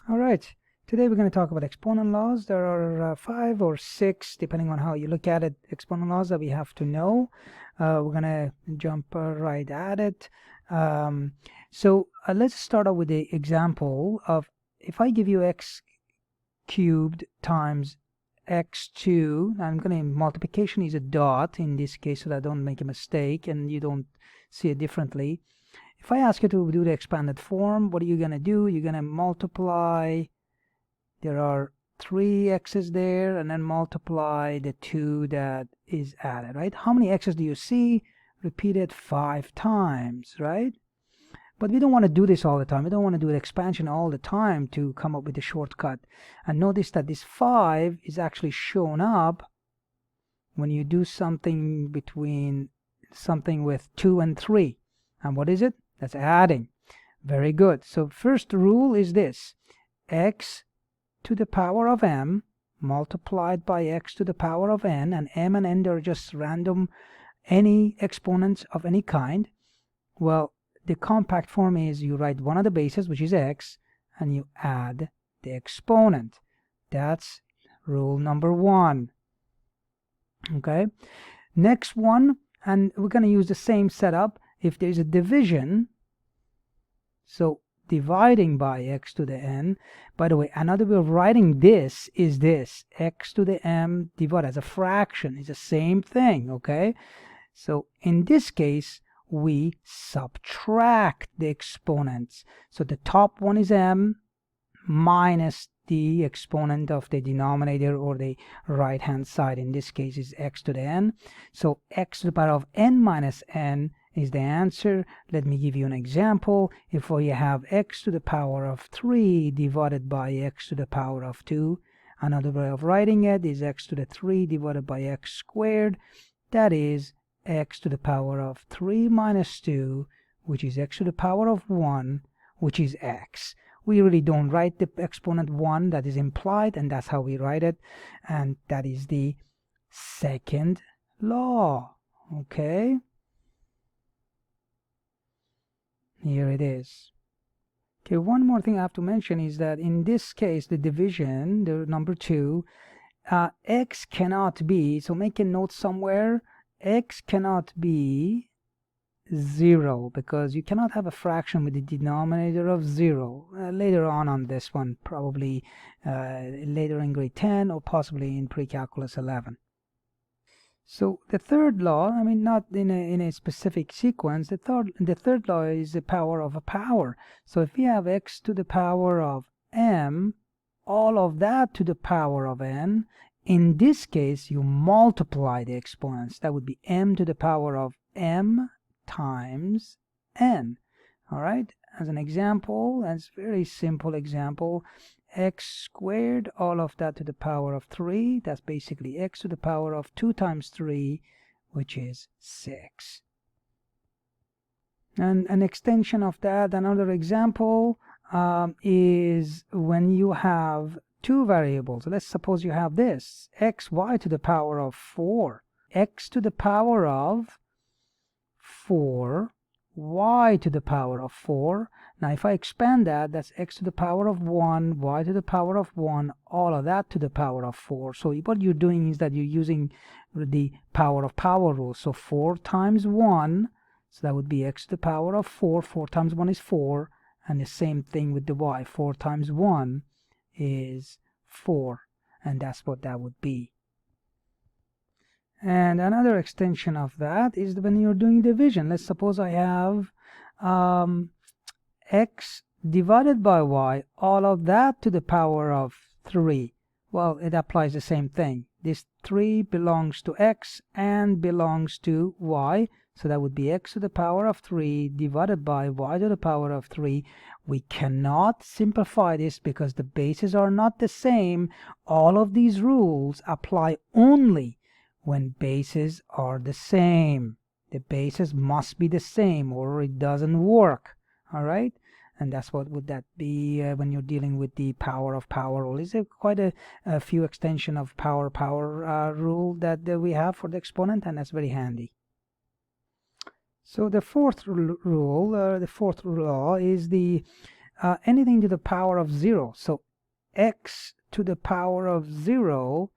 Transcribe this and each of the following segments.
All right, today we're going to talk about exponent laws. There are 5 or 6, depending on how you look at it, exponent laws that we have to know. We're going to jump right at it. So let's start out with the example of if I give you x cubed times x2, I'm going to, multiplication is a dot in this case so that I don't make a mistake and you don't see it differently. If I ask you to do the expanded form, what are you going to do? You're going to multiply, there are 3 x's there, and then multiply the 2 that is added, right? How many x's do you see? Repeated 5 times, right? But we don't want to do this all the time. We don't want to do an expansion all the time to come up with a shortcut. And notice that this 5 is actually shown up when you do something between something with 2 and 3. And what is it? That's adding. Very good. So first rule is this: x to the power of m multiplied by x to the power of n, and m and n are just random, any exponents of any kind. Well, the compact form is you write one of the bases, which is x, and you add the exponent. That's rule number 1. Okay, next one, and we're going to use the same setup. If there's a division, so dividing by x to the n. By the way, another way of writing this is this: x to the m divided as a fraction is the same thing. Okay, so in this case we subtract the exponents. So the top one is m minus the exponent of the denominator, or the right hand side in this case is x to the n. So x to the power of n minus n is the answer. Let me give you an example. If we have x to the power of 3 divided by x to the power of 2, another way of writing it is x to the 3 divided by x squared. That is x to the power of 3 minus 2, which is x to the power of 1, which is x. We really don't write the exponent 1, that is implied, and that's how we write it. And that is the second law. Okay, here it is. Okay, one more thing I have to mention is that in this case, the division, the number 2, x cannot be, so make a note somewhere, x cannot be 0, because you cannot have a fraction with the denominator of 0. Later on this one, probably later in grade 10 or possibly in pre-calculus 11. So the third law, I mean, not in a specific sequence, the third law is the power of a power. So if we have x to the power of m, all of that to the power of n, in this case you multiply the exponents. That would be m to the power of m times n. All right, as an example, that's a very simple example, x squared, all of that to the power of 3, that's basically x to the power of 2 times 3, which is 6. And an extension of that, another example, is when you have two variables. Let's suppose you have this, xy to the power of 4, x to the power of 4, y to the power of 4. Now if I expand that, that's x to the power of 1, y to the power of 1, all of that to the power of 4. So what you're doing is that you're using the power of power rule. So 4 times 1, so that would be x to the power of 4. 4 times 1 is 4, and the same thing with the y. 4 times 1 is 4, and that's what that would be. And another extension of that is when you're doing division. Let's suppose I have x divided by y, all of that to the power of 3. Well, it applies the same thing. This 3 belongs to x and belongs to y, so that would be x to the power of 3 divided by y to the power of 3. We cannot simplify this because the bases are not the same. All of these rules apply only when bases are the same. The bases must be the same or it doesn't work. All right, and that's what would that be when you're dealing with the power of power rule. Is quite a few extension of power rule that we have for the exponent, and that's very handy. So the fourth rule, the fourth law is the anything to the power of 0. So x to the power of 0,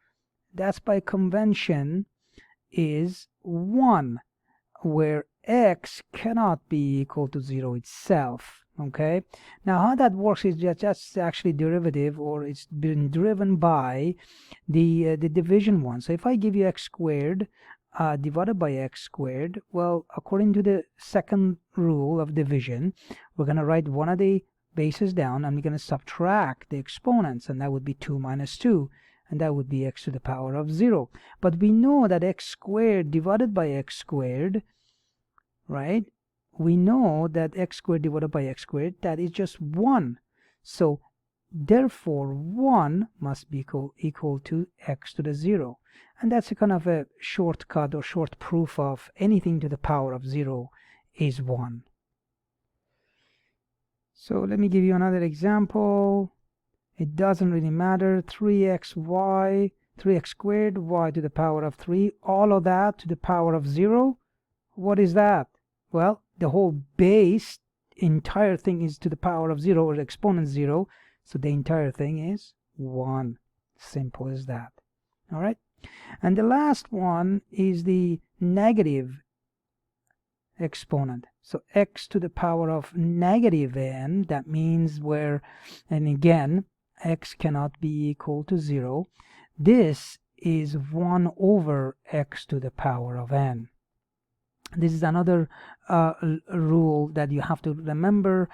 that's by convention, is 1, where x cannot be equal to 0 itself. Okay, now how that works is just actually derivative, or it's been driven by the division one. So if I give you x squared divided by x squared, well, according to the second rule of division, we're going to write one of the bases down and we're going to subtract the exponents, and that would be 2 minus 2, and that would be x to the power of 0. But we know that x squared divided by x squared, right, we know that x squared divided by x squared, that is just 1. So therefore 1 must be equal to x to the 0. And that's a kind of a shortcut or short proof of anything to the power of 0 is 1. So let me give you another example. It doesn't really matter. 3x squared y to the power of 3, all of that to the power of 0. What is that? Well, the whole base, entire thing is to the power of 0, or exponent 0. So the entire thing is 1. Simple as that. All right. And the last one is the negative exponent. So x to the power of negative n, that means where, and again, x cannot be equal to 0. This is 1 over x to the power of n. This is another rule that you have to remember.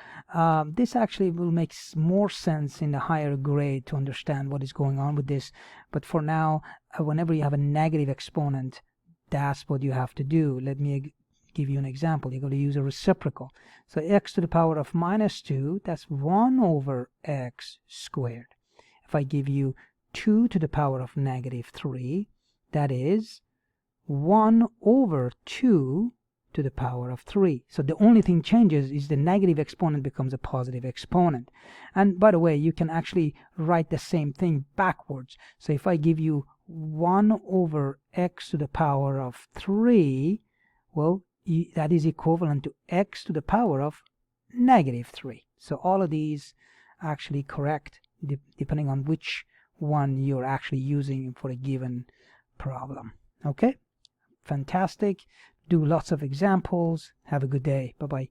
This actually will make more sense in the higher grade to understand what is going on with this. But for now, whenever you have a negative exponent, that's what you have to do. Let me give you an example. You're going to use a reciprocal. So x to the power of minus 2, that's 1 over x squared. If I give you 2 to the power of negative 3, that is 1 over 2 to the power of 3. So the only thing changes is the negative exponent becomes a positive exponent. And by the way, you can actually write the same thing backwards. So if I give you 1 over x to the power of 3, well, that is equivalent to x to the power of negative 3. So all of these actually correct depending on which one you're actually using for a given problem. Okay? Fantastic. Do lots of examples. Have a good day. Bye-bye.